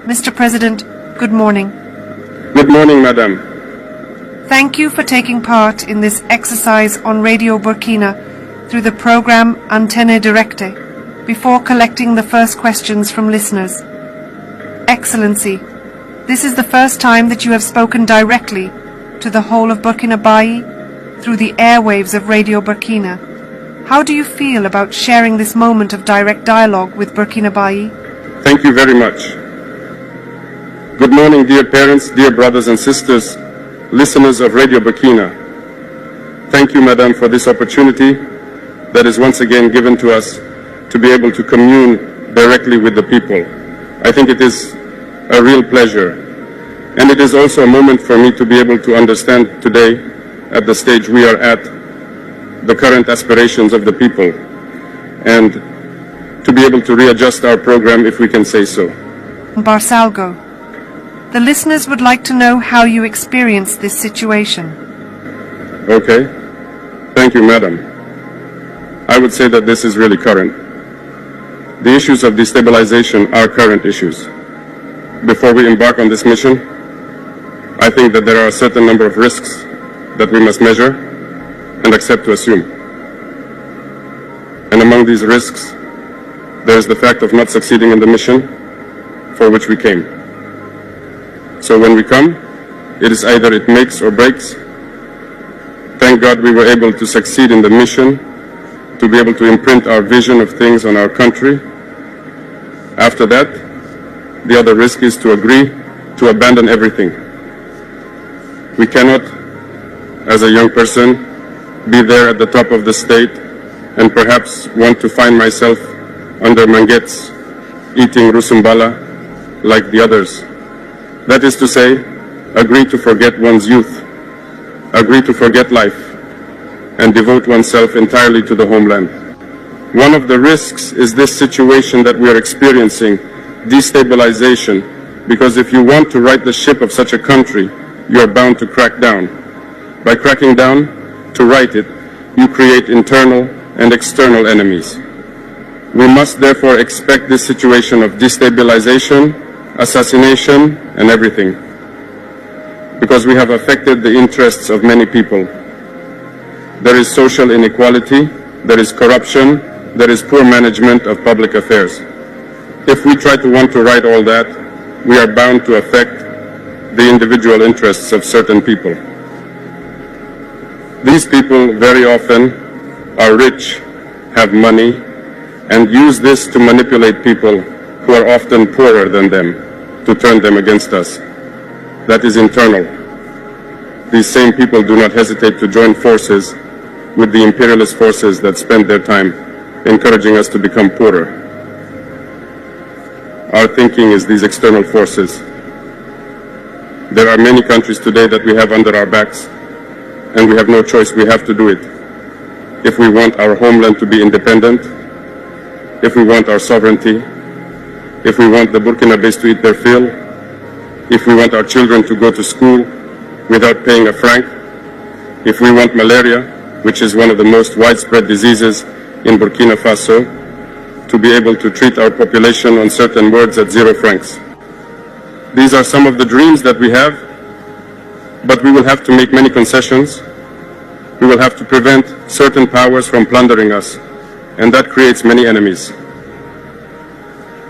Mr. President, good morning. Good morning, Madam. Thank you for taking part in this exercise on Radio Burkina through the program Antenne Directe before collecting the first questions from listeners. Excellency, this is the first time that you have spoken directly to the whole of Burkina Faso through the airwaves of Radio Burkina. How do you feel about sharing this moment of direct dialogue with Burkina Faso? Thank you very much. Good morning, dear parents, dear brothers and sisters, listeners of Radio Burkina. Thank you, Madam, for this opportunity that is once again given to us to be able to commune directly with the people. I think it is a real pleasure. And it is also a moment for me to be able to understand today, at the stage we are at, the current aspirations of the people, and to be able to readjust our program, if we can say so. Barsalgo, the listeners would like to know how you experienced this situation. Okay. Thank you, Madam. I would say that this is really current. The issues of destabilization are current issues. Before we embark on this mission, I think that there are a certain number of risks that we must measure and accept to assume. And among these risks, there is the fact of not succeeding in the mission for which we came. So when we come, it is either it makes or breaks. Thank God we were able to succeed in the mission, to be able to imprint our vision of things on our country. After that, the other risk is to agree to abandon everything. We cannot, as a young person, be there at the top of the state and perhaps want to find myself under manguettes, eating rusumbala like the others. That is to say, agree to forget one's youth, agree to forget life, and devote oneself entirely to the homeland. One of the risks is this situation that we are experiencing, destabilization, because if you want to right the ship of such a country, you are bound to crack down. By cracking down, to right it, you create internal and external enemies. We must therefore expect this situation of destabilization, assassination, and everything, because we have affected the interests of many people. There is social inequality, there is corruption, there is poor management of public affairs. If we try to want to right all that, we are bound to affect the individual interests of certain people. These people very often are rich, have money, and use this to manipulate people who are often poorer than them, to turn them against us. That is internal. These same people do not hesitate to join forces with the imperialist forces that spend their time encouraging us to become poorer. Our thinking is these external forces. There are many countries today that we have under our backs, and we have no choice, we have to do it. If we want our homeland to be independent, if we want our sovereignty, if we want the Burkinabés to eat their fill, if we want our children to go to school without paying a franc, if we want malaria, which is one of the most widespread diseases in Burkina Faso, to be able to treat our population on certain words at 0 francs. These are some of the dreams that we have, but we will have to make many concessions. We will have to prevent certain powers from plundering us, and that creates many enemies.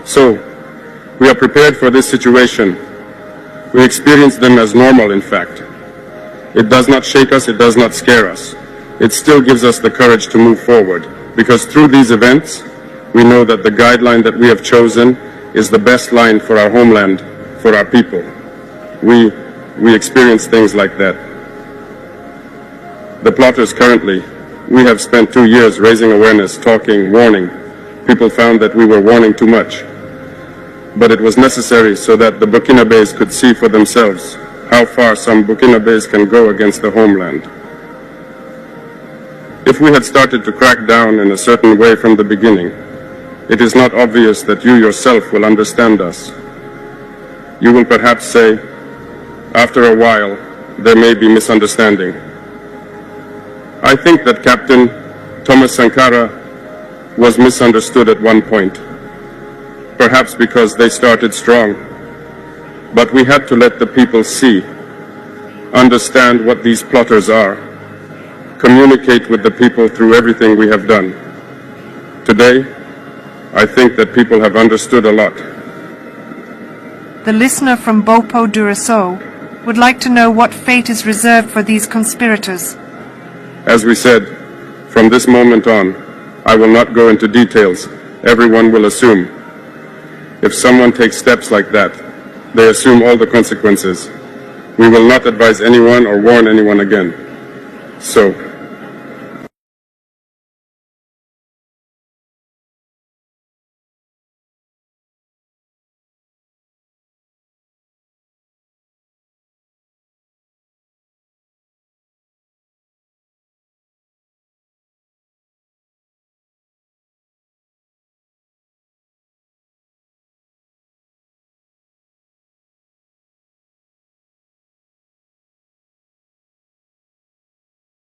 So, we are prepared for this situation. We experience them as normal, in fact. It does not shake us, it does not scare us. It still gives us the courage to move forward, because through these events, we know that the guideline that we have chosen is the best line for our homeland, for our people. We experience things like that. The plotters currently, we have spent 2 years raising awareness, talking, warning. People found that we were warning too much. But it was necessary so that the Burkinabés could see for themselves how far some Burkinabés can go against the homeland. If we had started to crack down in a certain way from the beginning, it is not obvious that you yourself will understand us. You will perhaps say, after a while, there may be misunderstanding. I think that Captain Thomas Sankara was misunderstood at one point, perhaps because they started strong But we had to let the people see, understand what these plotters are, communicate with the people through everything we have done. Today, I think that people have understood a lot. The listener from Bopo Duraso would like to know what fate is reserved for these conspirators. As we said, from this moment on, I will not go into details. Everyone will assume. If someone takes steps like that, they assume all the consequences. We will not advise anyone or warn anyone again. So,